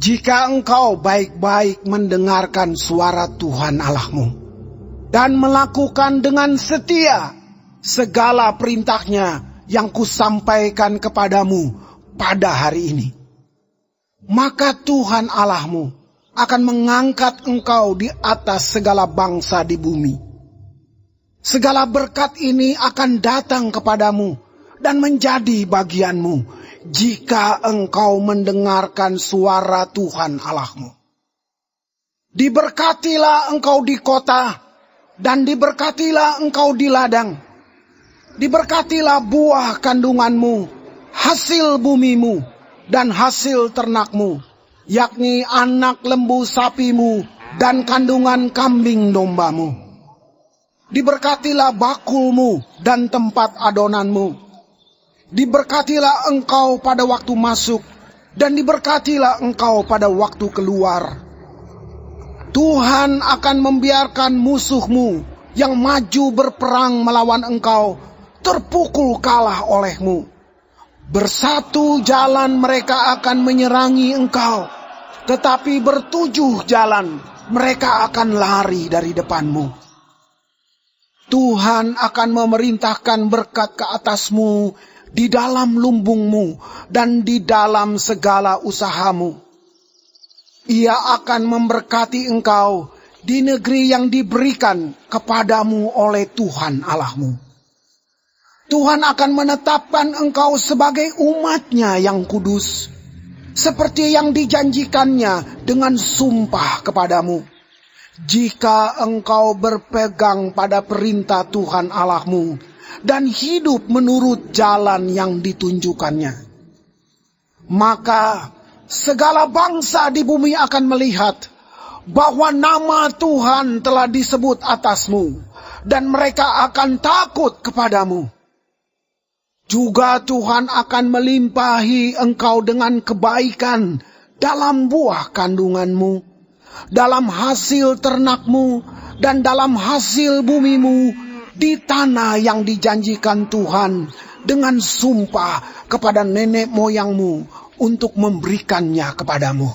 Jika engkau baik-baik mendengarkan suara Tuhan Allahmu dan melakukan dengan setia segala perintahnya yang kusampaikan kepadamu pada hari ini, maka Tuhan Allahmu akan mengangkat engkau di atas segala bangsa di bumi. Segala berkat ini akan datang kepadamu dan menjadi bagianmu jika engkau mendengarkan suara Tuhan Allahmu. Diberkatilah engkau di kota dan diberkatilah engkau di ladang. Diberkatilah buah kandunganmu, hasil bumimu, dan hasil ternakmu, yakni anak lembu sapimu dan kandungan kambing dombamu. Diberkatilah bakulmu dan tempat adonanmu. Diberkatilah engkau pada waktu masuk, dan diberkatilah engkau pada waktu keluar. Tuhan akan membiarkan musuhmu yang maju berperang melawan engkau terpukul kalah olehmu. Bersatu jalan mereka akan menyerangi engkau, tetapi bertujuh jalan mereka akan lari dari depanmu. Tuhan akan memerintahkan berkat ke atasmu di dalam lumbungmu dan di dalam segala usahamu. Ia akan memberkati engkau di negeri yang diberikan kepadamu oleh Tuhan Allahmu. Tuhan akan menetapkan engkau sebagai umat-Nya yang kudus, seperti yang dijanjikannya dengan sumpah kepadamu. Jika engkau berpegang pada perintah Tuhan Allahmu dan hidup menurut jalan yang ditunjukkannya, maka segala bangsa di bumi akan melihat bahwa nama Tuhan telah disebut atasmu, dan mereka akan takut kepadamu. Juga Tuhan akan melimpahi engkau dengan kebaikan dalam buah kandunganmu, dalam hasil ternakmu, dan dalam hasil bumimu di tanah yang dijanjikan Tuhan dengan sumpah kepada nenek moyangmu untuk memberikannya kepadamu.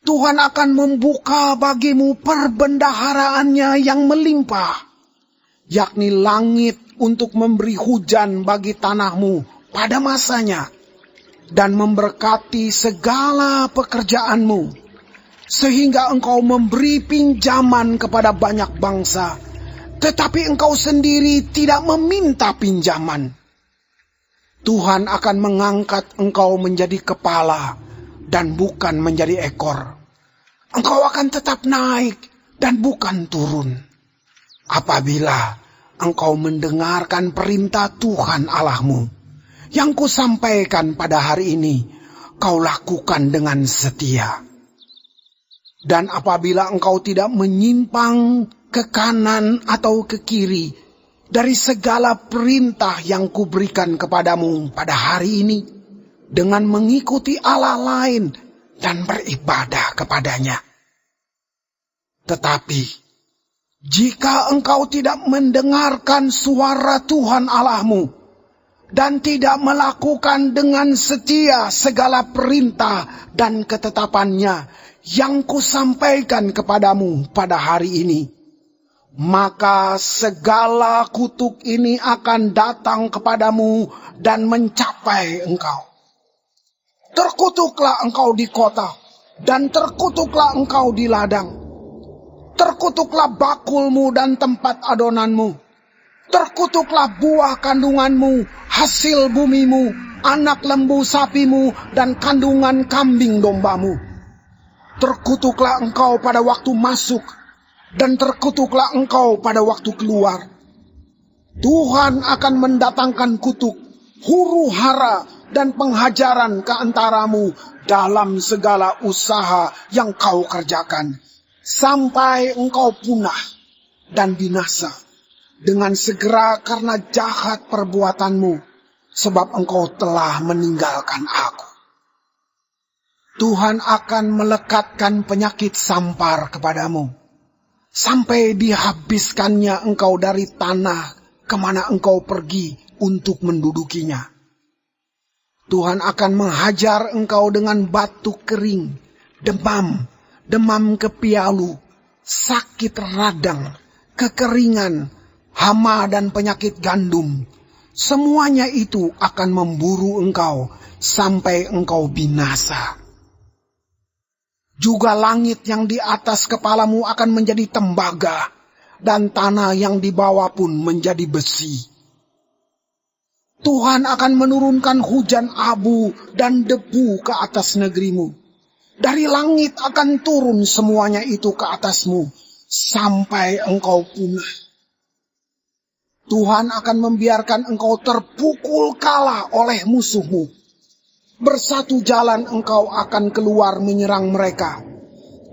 Tuhan akan membuka bagimu perbendaharaannya yang melimpah, yakni langit untuk memberi hujan bagi tanahmu pada masanya, dan memberkati segala pekerjaanmu, sehingga engkau memberi pinjaman kepada banyak bangsa, tetapi engkau sendiri tidak meminta pinjaman. Tuhan akan mengangkat engkau menjadi kepala dan bukan menjadi ekor. Engkau akan tetap naik dan bukan turun. Apabila engkau mendengarkan perintah Tuhan Allahmu yang kusampaikan pada hari ini, kau lakukan dengan setia. Dan apabila engkau tidak menyimpang ke kanan atau ke kiri dari segala perintah yang kuberikan kepadamu pada hari ini, dengan mengikuti Allah lain dan beribadah kepadanya. Tetapi jika engkau tidak mendengarkan suara Tuhan Allahmu dan tidak melakukan dengan setia segala perintah dan ketetapannya yang kusampaikan kepadamu pada hari ini, maka segala kutuk ini akan datang kepadamu dan mencapai engkau. Terkutuklah engkau di kota, dan terkutuklah engkau di ladang. Terkutuklah bakulmu dan tempat adonanmu. Terkutuklah buah kandunganmu, hasil bumimu, anak lembu sapimu, dan kandungan kambing dombamu. Terkutuklah engkau pada waktu masuk, dan terkutuklah engkau pada waktu keluar. Tuhan akan mendatangkan kutuk, huru hara, dan penghajaran ke antaramu dalam segala usaha yang kau kerjakan, sampai engkau punah dan binasa dengan segera karena jahat perbuatanmu, sebab engkau telah meninggalkan aku. Tuhan akan melekatkan penyakit sampar kepadamu, sampai dihabiskannya engkau dari tanah kemana engkau pergi untuk mendudukinya. Tuhan akan menghajar engkau dengan batuk kering, demam kepialu, sakit radang, kekeringan, hama dan penyakit gandum. Semuanya itu akan memburu engkau sampai engkau binasa. Juga langit yang di atas kepalamu akan menjadi tembaga, dan tanah yang di bawah pun menjadi besi. Tuhan akan menurunkan hujan abu dan debu ke atas negerimu. Dari langit akan turun semuanya itu ke atasmu, sampai engkau punah. Tuhan akan membiarkan engkau terpukul kalah oleh musuhmu. Bersatu jalan engkau akan keluar menyerang mereka,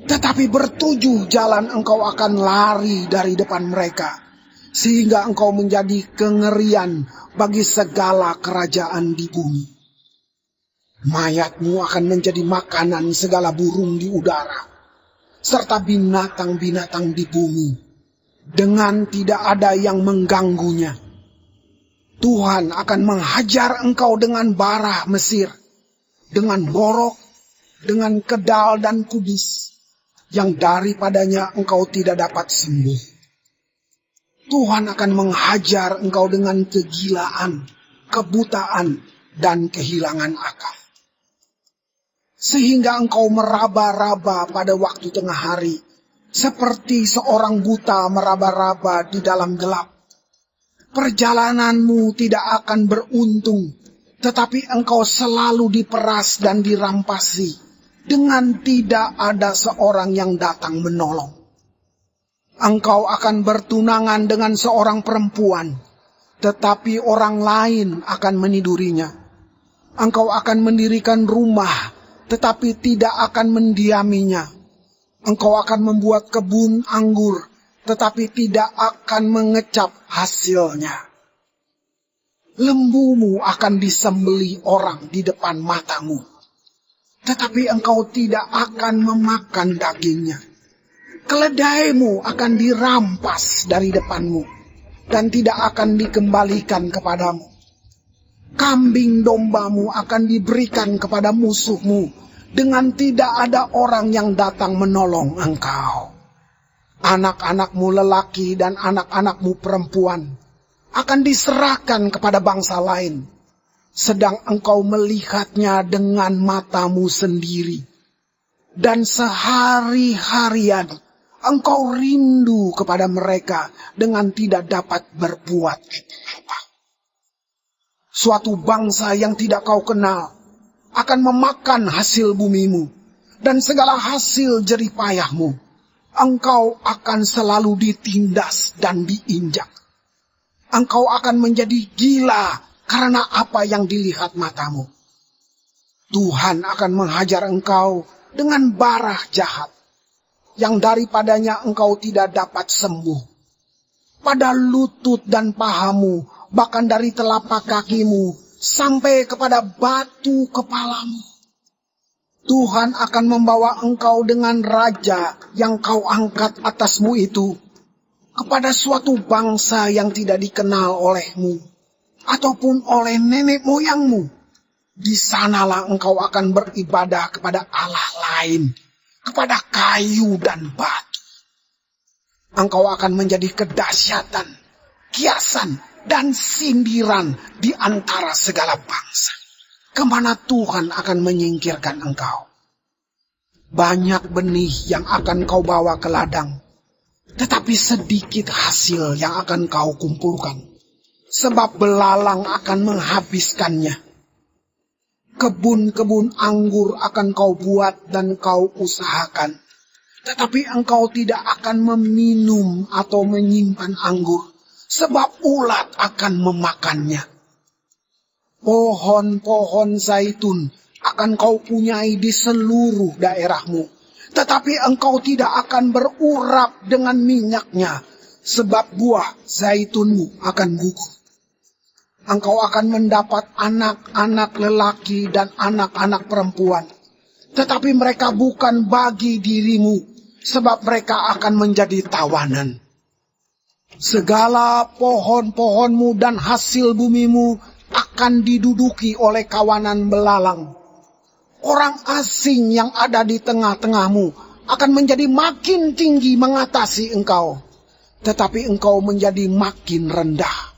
tetapi bertujuh jalan engkau akan lari dari depan mereka, sehingga engkau menjadi kengerian bagi segala kerajaan di bumi. Mayatmu akan menjadi makanan segala burung di udara, serta binatang-binatang di bumi, dengan tidak ada yang mengganggunya. Tuhan akan menghajar engkau dengan bara Mesir, dengan borok, dengan kedal dan kubis, yang daripadanya engkau tidak dapat sembuh. Tuhan akan menghajar engkau dengan kegilaan, kebutaan, dan kehilangan akal. Sehingga engkau meraba-raba pada waktu tengah hari, seperti seorang buta meraba-raba di dalam gelap. Perjalananmu tidak akan beruntung, tetapi engkau selalu diperas dan dirampasi, dengan tidak ada seorang yang datang menolong. Engkau akan bertunangan dengan seorang perempuan, tetapi orang lain akan menidurinya. Engkau akan mendirikan rumah, tetapi tidak akan mendiaminya. Engkau akan membuat kebun anggur, tetapi tidak akan mengecap hasilnya. Lembumu akan disembelih orang di depan matamu, tetapi engkau tidak akan memakan dagingnya. Keledaimu akan dirampas dari depanmu, dan tidak akan dikembalikan kepadamu. Kambing dombamu akan diberikan kepada musuhmu, dengan tidak ada orang yang datang menolong engkau. Anak-anakmu lelaki dan anak-anakmu perempuan akan diserahkan kepada bangsa lain, sedang engkau melihatnya dengan matamu sendiri. Dan sehari-harian engkau rindu kepada mereka dengan tidak dapat berbuat apa-apa. Suatu bangsa yang tidak kau kenal akan memakan hasil bumimu dan segala hasil jerih payahmu. Engkau akan selalu ditindas dan diinjak. Engkau akan menjadi gila karena apa yang dilihat matamu. Tuhan akan menghajar engkau dengan bara jahat, yang daripadanya engkau tidak dapat sembuh. Pada lutut dan pahamu, bahkan dari telapak kakimu, sampai kepada batu kepalamu. Tuhan akan membawa engkau dengan raja yang kau angkat atasmu itu, kepada suatu bangsa yang tidak dikenal olehmu, ataupun oleh nenek moyangmu. Di sanalah engkau akan beribadah kepada Allah lain, kepada kayu dan batu. Engkau akan menjadi kedahsyatan, kiasan, dan sindiran di antara segala bangsa, kemana Tuhan akan menyingkirkan engkau. Banyak benih yang akan kau bawa ke ladang, tetapi sedikit hasil yang akan kau kumpulkan, sebab belalang akan menghabiskannya. Kebun-kebun anggur akan kau buat dan kau usahakan, tetapi engkau tidak akan meminum atau menyimpan anggur, sebab ulat akan memakannya. Pohon-pohon zaitun akan kau punyai di seluruh daerahmu, tetapi engkau tidak akan berurap dengan minyaknya, sebab buah zaitunmu akan gugur. Engkau akan mendapat anak-anak lelaki dan anak-anak perempuan, tetapi mereka bukan bagi dirimu, sebab mereka akan menjadi tawanan. Segala pohon-pohonmu dan hasil bumimu akan akan diduduki oleh kawanan belalang. Orang asing yang ada di tengah-tengahmu akan menjadi makin tinggi mengatasi engkau, tetapi engkau menjadi makin rendah.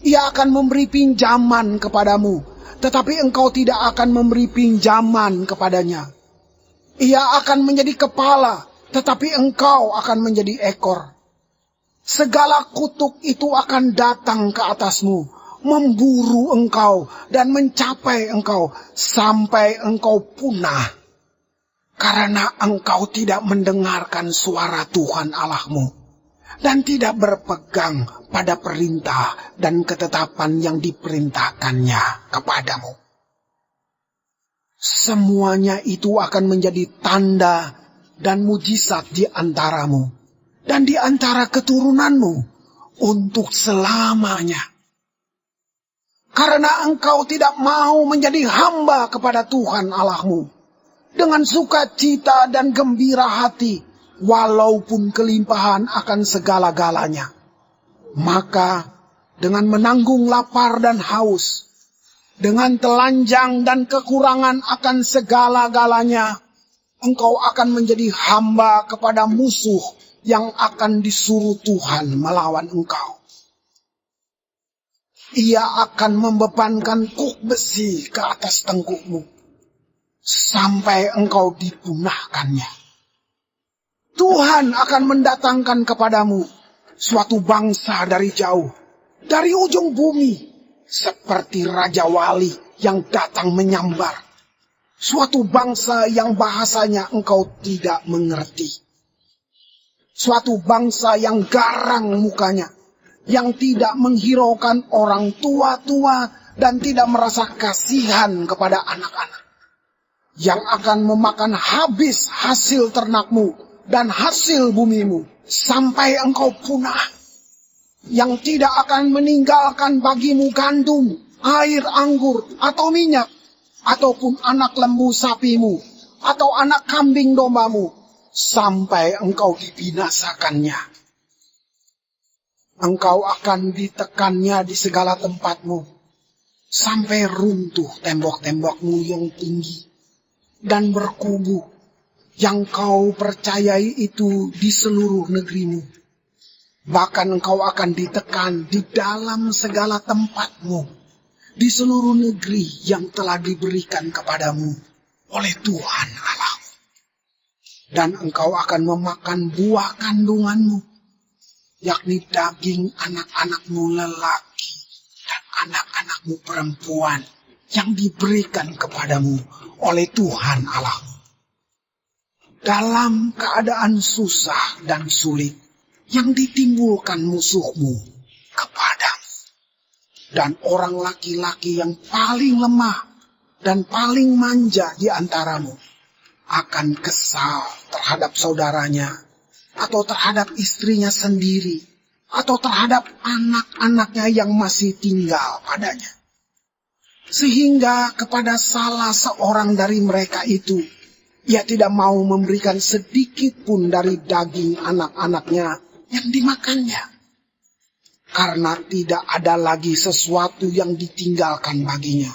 Ia akan memberi pinjaman kepadamu, tetapi engkau tidak akan memberi pinjaman kepadanya. Ia akan menjadi kepala, tetapi engkau akan menjadi ekor. Segala kutuk itu akan datang ke atasmu, memburu engkau dan mencapai engkau sampai engkau punah, karena engkau tidak mendengarkan suara Tuhan Allahmu dan tidak berpegang pada perintah dan ketetapan yang diperintahkannya kepadamu. Semuanya itu akan menjadi tanda dan mujizat di antaramu dan di antara keturunanmu untuk selamanya. Karena engkau tidak mau menjadi hamba kepada Tuhan Allahmu dengan sukacita dan gembira hati, walaupun kelimpahan akan segala-galanya. Maka dengan menanggung lapar dan haus, dengan telanjang dan kekurangan akan segala-galanya, engkau akan menjadi hamba kepada musuh yang akan disuruh Tuhan melawan engkau. Ia akan membebankan kuk besi ke atas tengkukmu, sampai engkau dipunahkannya. Tuhan akan mendatangkan kepadamu suatu bangsa dari jauh, dari ujung bumi, seperti Raja Wali yang datang menyambar. Suatu bangsa yang bahasanya engkau tidak mengerti. Suatu bangsa yang garang mukanya, yang tidak menghiraukan orang tua-tua dan tidak merasa kasihan kepada anak-anak. Yang akan memakan habis hasil ternakmu dan hasil bumimu sampai engkau punah. Yang tidak akan meninggalkan bagimu gandum, air anggur atau minyak, ataupun anak lembu sapimu atau anak kambing dombamu, sampai engkau dibinasakannya. Engkau akan ditekannya di segala tempatmu, sampai runtuh tembok-tembokmu yang tinggi dan berkubu yang kau percayai itu di seluruh negerimu. Bahkan engkau akan ditekan di dalam segala tempatmu, di seluruh negeri yang telah diberikan kepadamu oleh Tuhan Allahmu. Dan engkau akan memakan buah kandunganmu, yakni daging anak-anakmu lelaki dan anak-anakmu perempuan yang diberikan kepadamu oleh Tuhan Allahmu. Dalam keadaan susah dan sulit yang ditimbulkan musuhmu kepadamu. Dan orang laki-laki yang paling lemah dan paling manja di antaramu akan kesal terhadap saudaranya, atau terhadap istrinya sendiri, atau terhadap anak-anaknya yang masih tinggal padanya. Sehingga kepada salah seorang dari mereka itu, ia tidak mau memberikan sedikit pun dari daging anak-anaknya yang dimakannya. Karena tidak ada lagi sesuatu yang ditinggalkan baginya.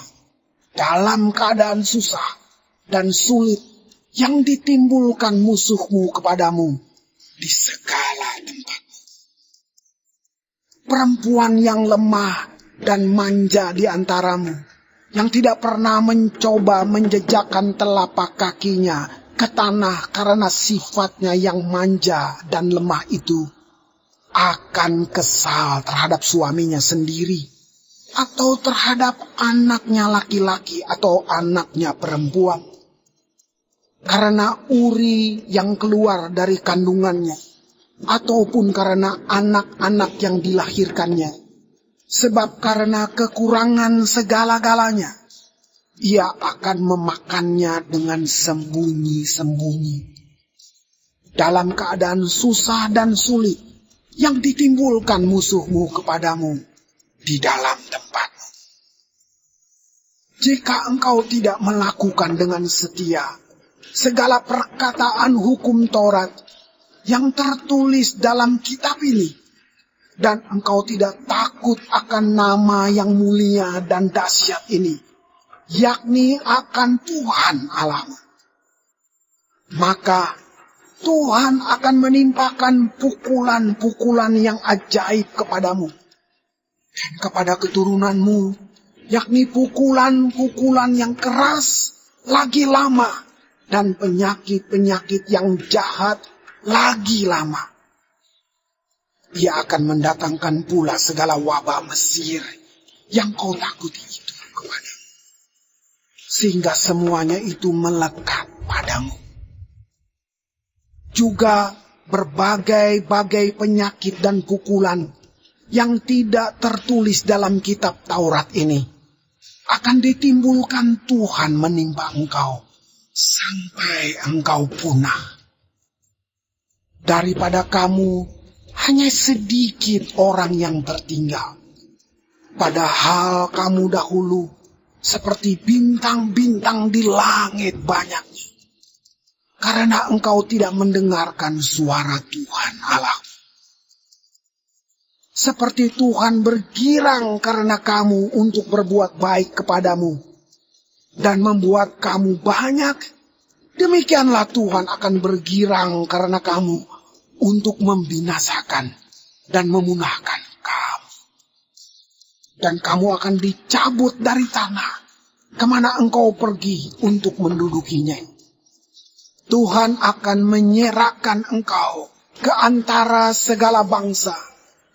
Dalam keadaan susah dan sulit yang ditimbulkan musuhmu kepadamu di segala tempat. Perempuan yang lemah dan manja di antaramu, yang tidak pernah mencoba menjejakkan telapak kakinya ke tanah karena sifatnya yang manja dan lemah itu, akan kesal terhadap suaminya sendiri, atau terhadap anaknya laki-laki atau anaknya perempuan. Karena uri yang keluar dari kandungannya, ataupun karena anak-anak yang dilahirkannya. Sebab karena kekurangan segala-galanya, ia akan memakannya dengan sembunyi-sembunyi. Dalam keadaan susah dan sulit yang ditimbulkan musuhmu kepadamu di dalam tempatmu. Jika engkau tidak melakukan dengan setia segala perkataan hukum Taurat yang tertulis dalam kitab ini, dan engkau tidak takut takut akan nama yang mulia dan dahsyat ini, yakni akan Tuhan Allahmu. Maka Tuhan akan menimpakan pukulan-pukulan yang ajaib kepadamu dan kepada keturunanmu, yakni pukulan-pukulan yang keras lagi lama dan penyakit-penyakit yang jahat lagi lama. Dia akan mendatangkan pula segala wabah Mesir yang kau takuti itu kepadamu, sehingga semuanya itu melekat padamu. Juga berbagai-bagai penyakit dan pukulan yang tidak tertulis dalam kitab Taurat ini akan ditimbulkan Tuhan menimpa engkau sampai engkau punah. Daripada kamu hanya sedikit orang yang tertinggal, padahal kamu dahulu seperti bintang-bintang di langit banyaknya, karena engkau tidak mendengarkan suara Tuhan Allah. Seperti Tuhan bergirang karena kamu untuk berbuat baik kepadamu dan membuat kamu banyak, demikianlah Tuhan akan bergirang karena kamu untuk membinasakan dan memunahkan kamu. Dan kamu akan dicabut dari tanah kemana engkau pergi untuk mendudukinya. Tuhan akan menyerahkan engkau ke antara segala bangsa,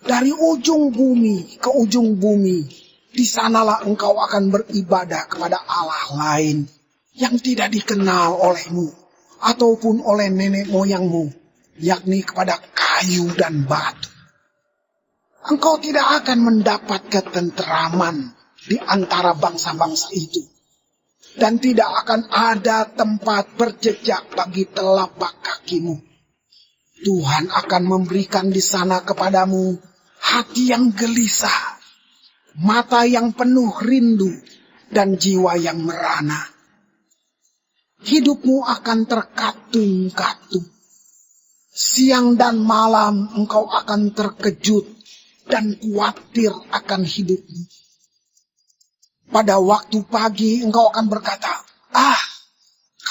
dari ujung bumi ke ujung bumi. Di sanalah engkau akan beribadah kepada Allah lain yang tidak dikenal olehmu ataupun oleh nenek moyangmu, yakni kepada kayu dan batu. Engkau tidak akan mendapat ketenteraman di antara bangsa-bangsa itu, dan tidak akan ada tempat berjejak bagi telapak kakimu. Tuhan akan memberikan di sana kepadamu hati yang gelisah, mata yang penuh rindu, dan jiwa yang merana. Hidupmu akan terkatung-katung. Siang dan malam engkau akan terkejut dan khawatir akan hidupmu. Pada waktu pagi engkau akan berkata,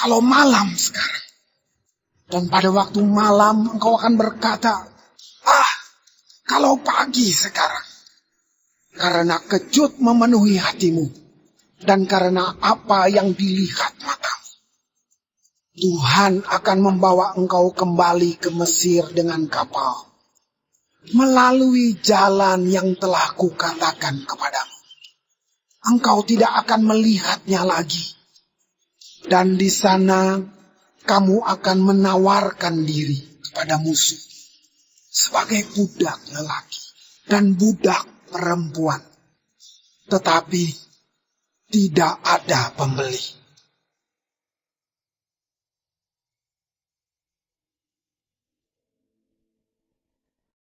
kalau malam sekarang. Dan pada waktu malam engkau akan berkata, kalau pagi sekarang. Karena kejut memenuhi hatimu, dan karena apa yang dilihat matamu. Tuhan akan membawa engkau kembali ke Mesir dengan kapal, melalui jalan yang telah kukatakan kepadamu. Engkau tidak akan melihatnya lagi. Dan di sana kamu akan menawarkan diri kepada musuh sebagai budak lelaki dan budak perempuan. Tetapi tidak ada pembeli.